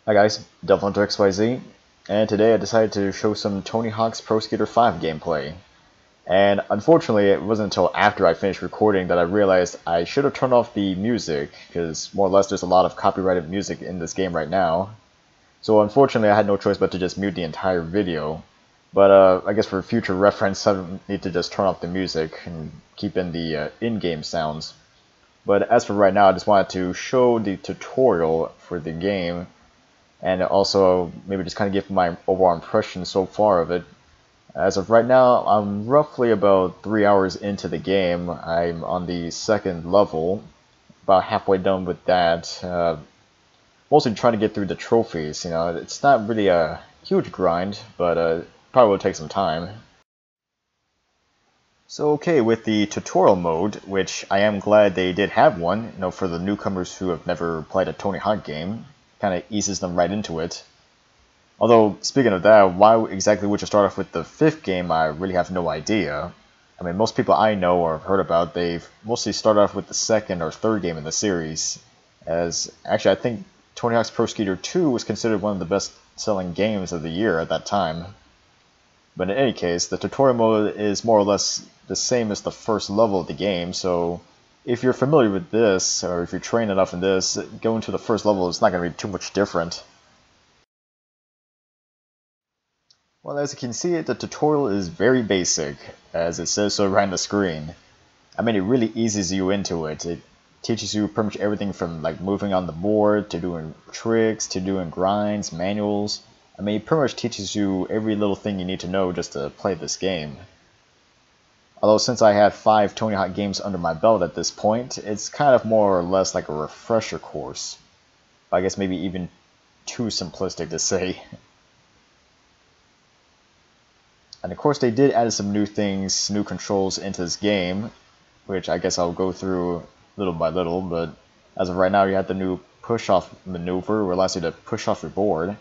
Hi guys, DevilHunterXYZ, and today I decided to show some Tony Hawk's Pro Skater 5 gameplay. And unfortunately, it wasn't until after I finished recording that I realized I should have turned off the music, because more or less there's a lot of copyrighted music in this game right now. So unfortunately I had no choice but to just mute the entire video. But I guess for future reference I need to just turn off the music and keep in the in-game sounds. But as for right now, I just wanted to show the tutorial for the game, and also maybe just kind of give my overall impression so far of it. As of right now, I'm roughly about 3 hours into the game. I'm on the second level, about halfway done with that. Mostly trying to get through the trophies. It's not really a huge grind, but probably will take some time. So okay, with the tutorial mode, which I am glad they did have one, for the newcomers who have never played a Tony Hawk game, kind of eases them right into it. Although, speaking of that, why exactly would you start off with the 5th game, I really have no idea. I mean, most people I know or have heard about, they've mostly started off with the 2nd or 3rd game in the series. As, actually, I think Tony Hawk's Pro Skater 2 was considered one of the best-selling games of the year at that time. But in any case, the tutorial mode is more or less the same as the first level of the game, so if you're familiar with this, or if you're trained enough in this, going to the first level is not going to be too much different. Well, as you can see, the tutorial is very basic, as it says so right on the screen. I mean, it really eases you into it. It teaches you pretty much everything from like moving on the board, to doing tricks, to doing grinds, manuals. I mean, it pretty much teaches you every little thing you need to know just to play this game. Although since I have 5 Tony Hawk games under my belt at this point, it's kind of more or less like a refresher course. I guess maybe even too simplistic to say. And of course they did add some new things, new controls into this game, which I guess I'll go through little by little, but as of right now you have the new push-off maneuver, which allows you to push off your board.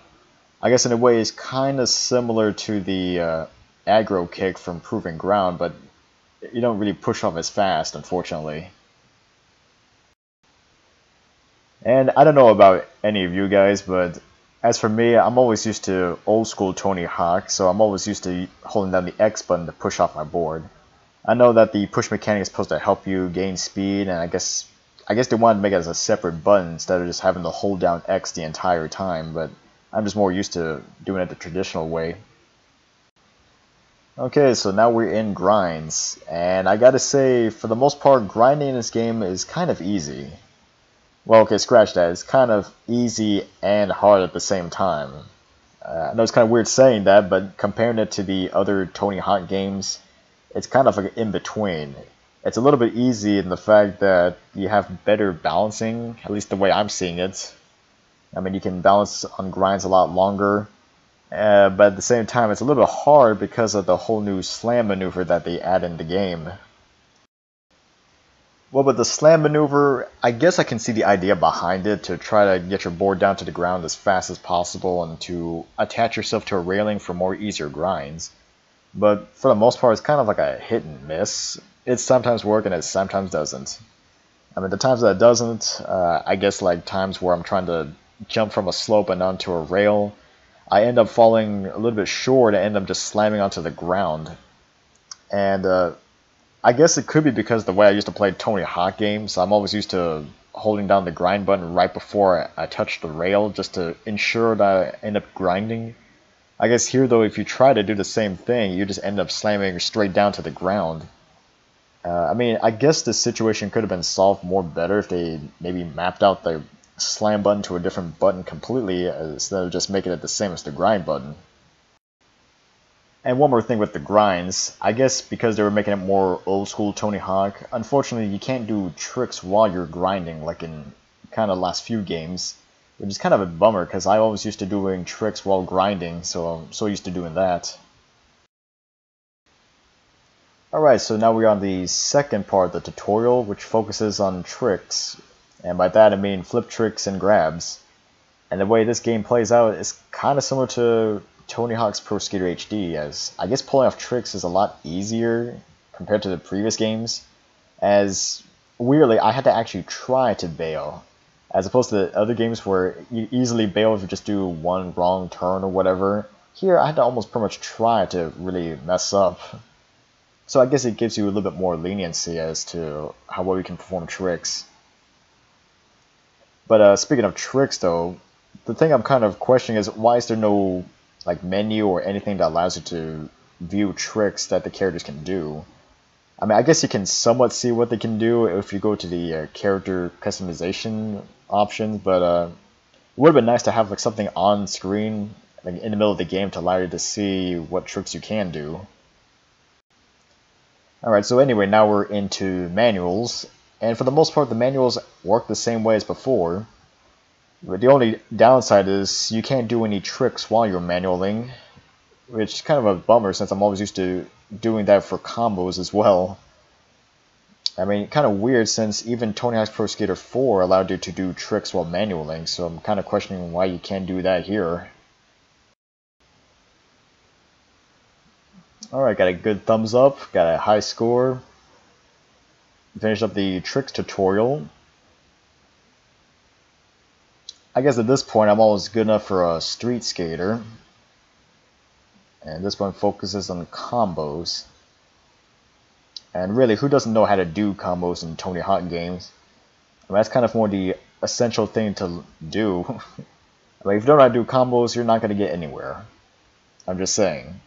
I guess in a way it's kind of similar to the aggro kick from Proving Ground, but you don't really push off as fast, unfortunately. And I don't know about any of you guys, but as for me, I'm always used to old school Tony Hawk, so I'm always used to holding down the X button to push off my board. I know that the push mechanic is supposed to help you gain speed, and I guess they wanted to make it as a separate button instead of just having to hold down X the entire time, but I'm just more used to doing it the traditional way. Okay, so now we're in grinds, and I gotta say, for the most part, grinding in this game is kind of easy. Well, okay, scratch that. It's kind of easy and hard at the same time. I know it's kind of weird saying that, but comparing it to the other Tony Hawk games, it's kind of like in between. It's a little bit easy in the fact that you have better balancing, at least the way I'm seeing it. I mean, you can balance on grinds a lot longer. But at the same time, it's a little bit hard because of the whole new slam maneuver that they add in the game. Well, with the slam maneuver, I guess I can see the idea behind it, to try to get your board down to the ground as fast as possible and to attach yourself to a railing for more easier grinds. But for the most part, it's kind of like a hit and miss. It sometimes works and it sometimes doesn't. I mean, the times that it doesn't, I guess like times where I'm trying to jump from a slope and onto a rail, I end up falling a little bit short and end up just slamming onto the ground. And I guess it could be because the way I used to play Tony Hawk games, I'm always used to holding down the grind button right before I touch the rail just to ensure that I end up grinding. I guess here though, if you try to do the same thing, you just end up slamming straight down to the ground. I mean, I guess this situation could have been solved more better if they maybe mapped out the slam button to a different button completely instead of just making it the same as the grind button. And one more thing with the grinds, I guess because they were making it more old school Tony Hawk, unfortunately you can't do tricks while you're grinding like in kind of last few games, which is kind of a bummer because I always used to doing tricks while grinding, so I'm so used to doing that. Alright, so now we're on the second part of the tutorial, which focuses on tricks. And by that I mean flip tricks and grabs. And the way this game plays out is kind of similar to Tony Hawk's Pro Skater HD, as I guess pulling off tricks is a lot easier compared to the previous games, as weirdly I had to actually try to bail. As opposed to other games where you easily bail if you just do one wrong turn or whatever. Here, I had to almost pretty much try to really mess up. So I guess it gives you a little bit more leniency as to how well you can perform tricks. But speaking of tricks, though, the thing I'm kind of questioning is why is there no like menu or anything that allows you to view tricks that the characters can do? I mean, I guess you can somewhat see what they can do if you go to the character customization options, but it would have been nice to have like something on screen, like in the middle of the game, to allow you to see what tricks you can do. Alright, so anyway, now we're into manuals, and for the most part the manuals work the same way as before, but the only downside is you can't do any tricks while you're manualing, which is kind of a bummer since I'm always used to doing that for combos as well. I mean, kind of weird since even Tony Hawk's Pro Skater 4 allowed you to do tricks while manualing, so I'm kind of questioning why you can't do that here. Alright, got a good thumbs up, got a high score. Finished up the tricks tutorial. I guess at this point I'm almost good enough for a street skater. And this one focuses on combos. And really, who doesn't know how to do combos in Tony Hawk games? I mean, that's kind of more the essential thing to do. I mean, if you don't know how to do combos, you're not going to get anywhere. I'm just saying.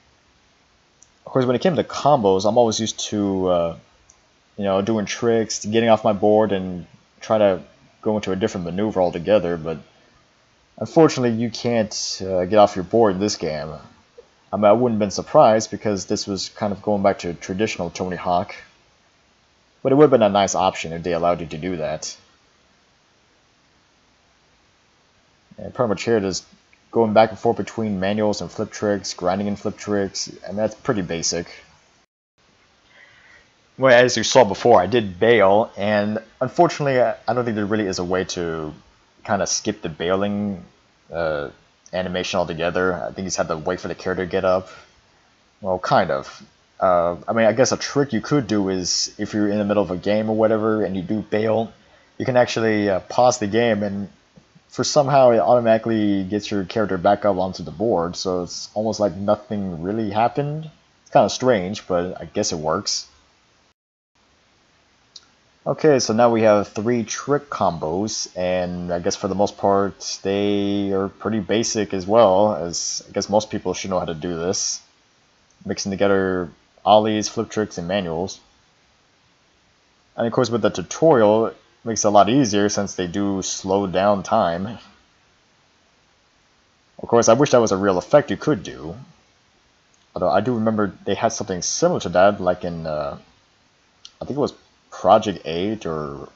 Of course, when it came to combos, I'm always used to, doing tricks, getting off my board, and try to go into a different maneuver altogether. But unfortunately, you can't get off your board in this game. I mean, I wouldn't have been surprised because this was kind of going back to traditional Tony Hawk. But it would have been a nice option if they allowed you to do that. And pretty much here, just going back and forth between manuals and flip tricks, grinding and flip tricks, and that's pretty basic. Well, as you saw before, I did bail, and unfortunately, I don't think there really is a way to kind of skip the bailing animation altogether. I think you just have to wait for the character to get up. Well, kind of. I mean, I guess a trick you could do is if you're in the middle of a game or whatever and you do bail, you can actually pause the game, and for somehow it automatically gets your character back up onto the board, so it's almost like nothing really happened. It's kind of strange, but I guess it works. Okay, so now we have 3 trick combos, and I guess for the most part they are pretty basic as well, as I guess most people should know how to do this. Mixing together ollies, flip tricks, and manuals. And of course with the tutorial, it makes it a lot easier since they do slow down time. Of course, I wish that was a real effect you could do. Although I do remember they had something similar to that, like in, I think it was Project 8, or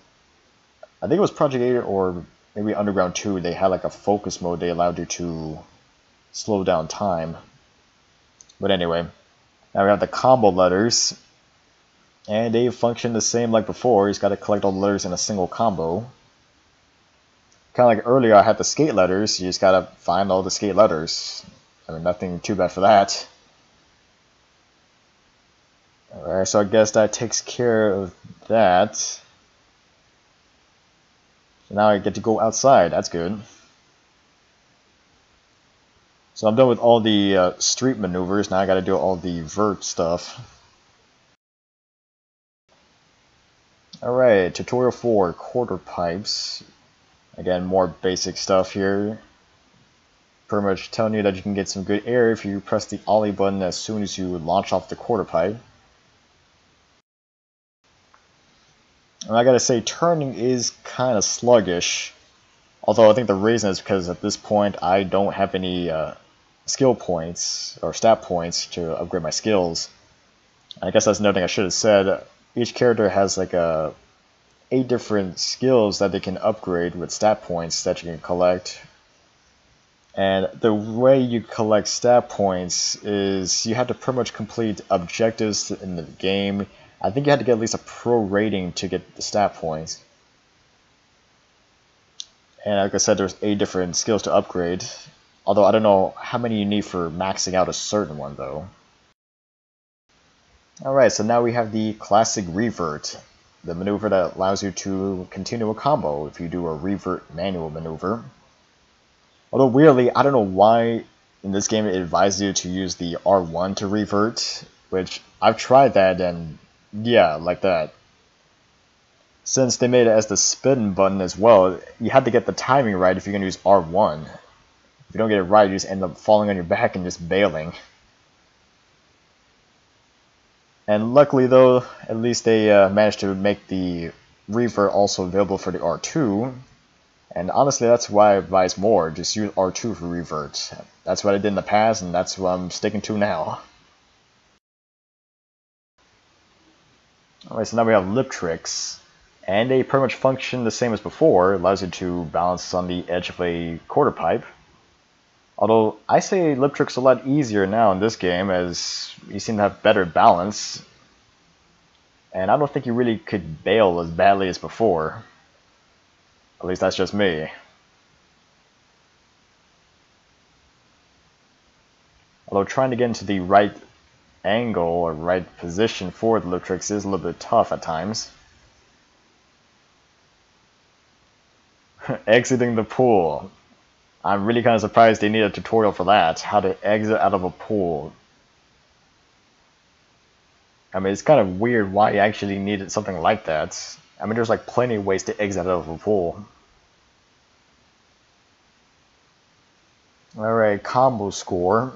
I think it was Project 8 or maybe Underground 2, they had like a focus mode they allowed you to slow down time. But anyway, now we have the combo letters, and they function the same like before. You just got to collect all the letters in a single combo. Kind of like earlier I had the skate letters, you just got to find all the skate letters. I mean, nothing too bad for that. Alright, so I guess that takes care of that. So now I get to go outside, that's good. So I'm done with all the street maneuvers, now I gotta do all the vert stuff. Alright, tutorial 4, quarter pipes. Again, more basic stuff here. Pretty much telling you that you can get some good air if you press the ollie button as soon as you launch off the quarter pipe. And I gotta say, turning is kind of sluggish. Although I think the reason is because at this point I don't have any skill points or stat points to upgrade my skills. I guess that's another thing I should have said. Each character has like 8 different skills that they can upgrade with stat points that you can collect. And the way you collect stat points is you have to pretty much complete objectives in the game. I think you had to get at least a pro rating to get the stat points. And like I said, there's 8 different skills to upgrade. Although I don't know how many you need for maxing out a certain one though. Alright, so now we have the classic revert. the maneuver that allows you to continue a combo if you do a revert manual maneuver. Although weirdly, I don't know why in this game it advises you to use the R1 to revert, which I've tried that and yeah, like that. Since they made it as the spin button as well, you have to get the timing right if you're going to use R1. If you don't get it right, you just end up falling on your back and just bailing. And luckily though, at least they managed to make the revert also available for the R2. And honestly, that's why I advise more, just use R2 for revert. That's what I did in the past, and that's what I'm sticking to now. Alright, so now we have lip tricks. And they pretty much function the same as before. It allows you to balance on the edge of a quarter pipe. Although, I say lip tricks a lot easier now in this game, as you seem to have better balance. And I don't think you really could bail as badly as before. At least that's just me. Although trying to get into the right angle or right position for the lip tricks is a little bit tough at times. Exiting the pool. I'm really kind of surprised they need a tutorial for that. How to exit out of a pool. I mean, it's kind of weird why you actually needed something like that. I mean, there's like plenty of ways to exit out of a pool. Alright, combo score.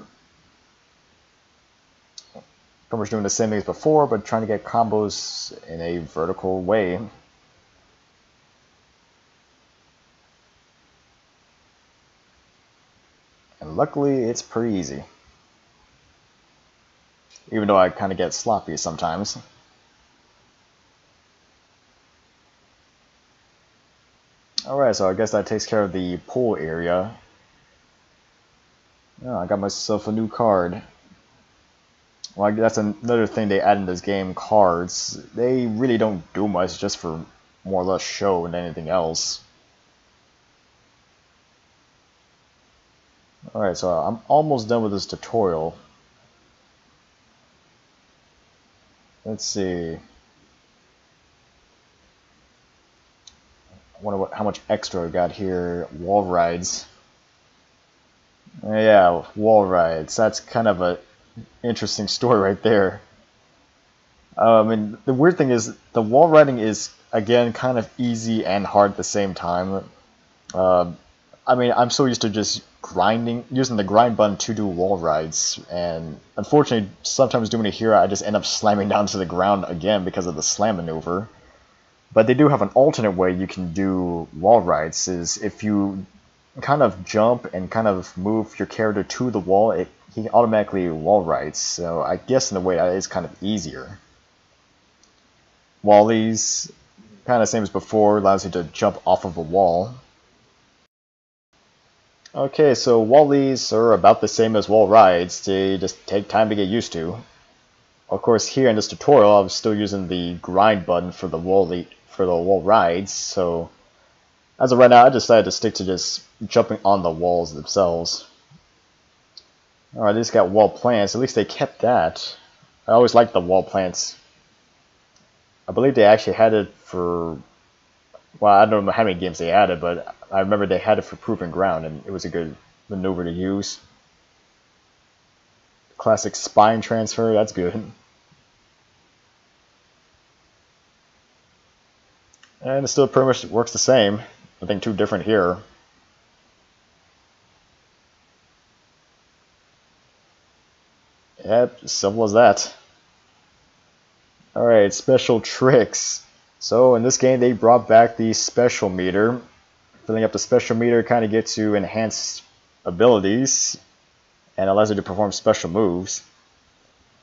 Pretty much doing the same thing as before, but trying to get combos in a vertical way. And luckily, it's pretty easy. Even though I kind of get sloppy sometimes. Alright, so I guess that takes care of the pool area. Oh, I got myself a new card. Well, that's another thing they add in this game, cards. They really don't do much, just for more or less show than anything else. Alright, so I'm almost done with this tutorial. Let's see. I wonder how much extra I got here. Wall rides. Yeah, wall rides. That's kind of a interesting story right there. I mean, the weird thing is the wall riding is again kind of easy and hard at the same time. I mean, I'm so used to just using the grind button to do wall rides, and unfortunately, sometimes doing it here, I just end up slamming down to the ground again because of the slam maneuver. But they do have an alternate way you can do wall rides, is if you kind of jump and kind of move your character to the wall, he automatically wall rides, so I guess in a way that is kind of easier. Wallies, kind of same as before, allows you to jump off of a wall. Okay, so Wallies are about the same as wall rides, they just take time to get used to. Of course, here in this tutorial, I'm still using the grind button for the wall rides, so as of right now, I decided to stick to just jumping on the walls themselves. Alright, they just got wall plants, at least they kept that. I always liked the wall plants. I believe they actually had it for, well, I don't know how many games they had it, but I remember they had it for Proving Ground, and it was a good maneuver to use. Classic spine transfer, that's good. And it still pretty much works the same. Nothing too different here. Yep, simple as that. Alright, special tricks. So in this game they brought back the special meter. Filling up the special meter kind of gets you enhanced abilities and allows you to perform special moves.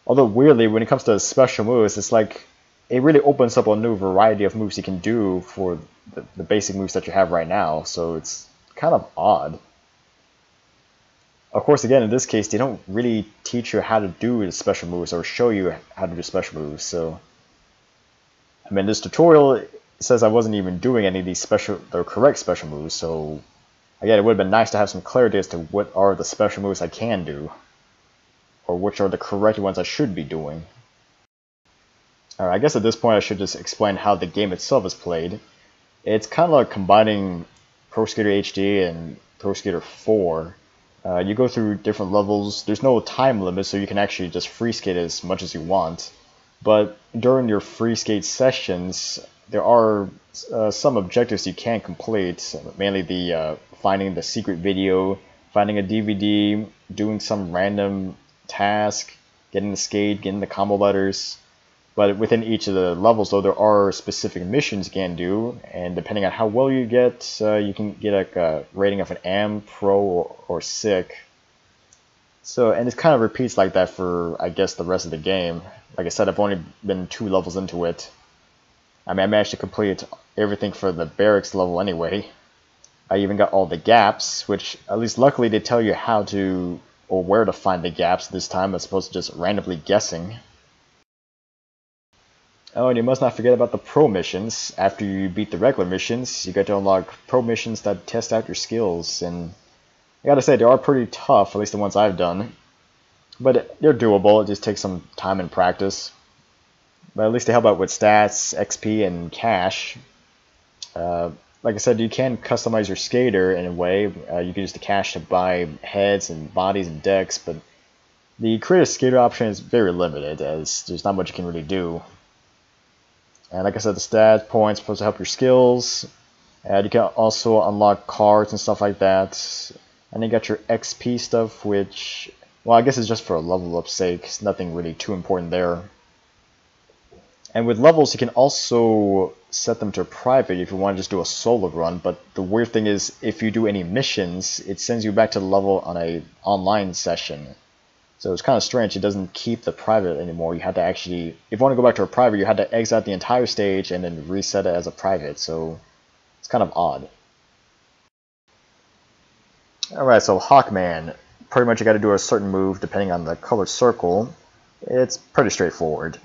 Although weirdly, when it comes to special moves, it's like it really opens up a new variety of moves you can do for the basic moves that you have right now, so it's kind of odd. Of course, again, in this case, they don't really teach you how to do the special moves or show you how to do special moves, so I mean, this tutorial says I wasn't even doing any of these the correct special moves, so again, it would have been nice to have some clarity as to what are the special moves I can do, or which are the correct ones I should be doing. I guess at this point I should just explain how the game itself is played. It's kind of like combining Pro Skater HD and Pro Skater 4. You go through different levels. There's no time limit, so you can actually just free skate as much as you want. But during your free skate sessions, there are some objectives you can complete, mainly the finding the secret video, finding a DVD, doing some random task, getting the skate, getting the combo letters. But within each of the levels, though, there are specific missions you can do, and depending on how well you get, you can get like a rating of an M, Pro, or Sick. So, and it kind of repeats like that for, I guess, the rest of the game. Like I said, I've only been 2 levels into it. I mean, I managed to complete everything for the barracks level anyway. I even got all the gaps, which at least luckily they tell you how to, or where to find the gaps this time, as opposed to just randomly guessing. Oh, and you must not forget about the pro missions. After you beat the regular missions, you get to unlock pro missions that test out your skills, and I gotta say, they are pretty tough, at least the ones I've done. But they're doable, it just takes some time and practice. But at least they help out with stats, XP, and cash. Like I said, you can customize your skater in a way. You can use the cash to buy heads and bodies and decks, but the creative skater option is very limited, as there's not much you can really do. And like I said, the stat points are supposed to help your skills. And you can also unlock cards and stuff like that. And then you got your XP stuff, which, well, I guess it's just for a level up sake. It's nothing really too important there. And with levels, you can also set them to private if you want to just do a solo run. But the weird thing is, if you do any missions, it sends you back to the level on an online session. So it's kind of strange, it doesn't keep the private anymore. You had to actually, if you want to go back to a private, you had to exit out the entire stage and then reset it as a private, so it's kind of odd. Alright, so HAWKMAN. Pretty much you got to do a certain move depending on the color circle. It's pretty straightforward.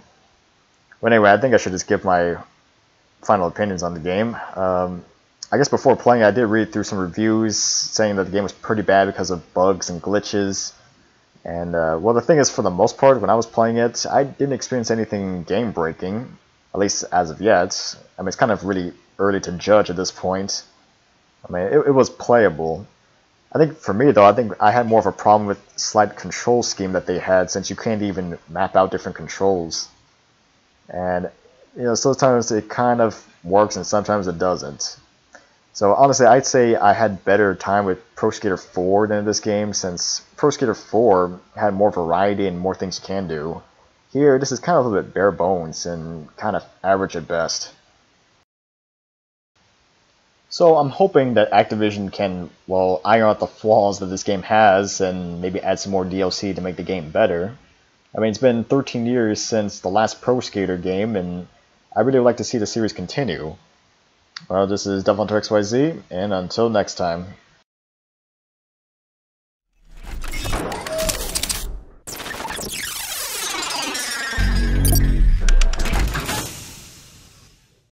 But anyway, I think I should just give my final opinions on the game. I guess before playing, I did read through some reviews saying that the game was pretty bad because of bugs and glitches. And, well, the thing is, for the most part, when I was playing it, I didn't experience anything game-breaking, at least as of yet. I mean, it's kind of really early to judge at this point. I mean, it was playable. I think for me, though, I think I had more of a problem with slight control scheme that they had, since you can't even map out different controls. And, you know, sometimes it kind of works and sometimes it doesn't. So honestly, I'd say I had better time with Pro Skater 4 than this game, since Pro Skater 4 had more variety and more things you can do. Here, this is kind of a little bit bare bones and kind of average at best. So I'm hoping that Activision can, well, iron out the flaws that this game has and maybe add some more DLC to make the game better. I mean, it's been 13 years since the last Pro Skater game, and I really would like to see the series continue. Well, this is DevilHunterXYZ, and until next time.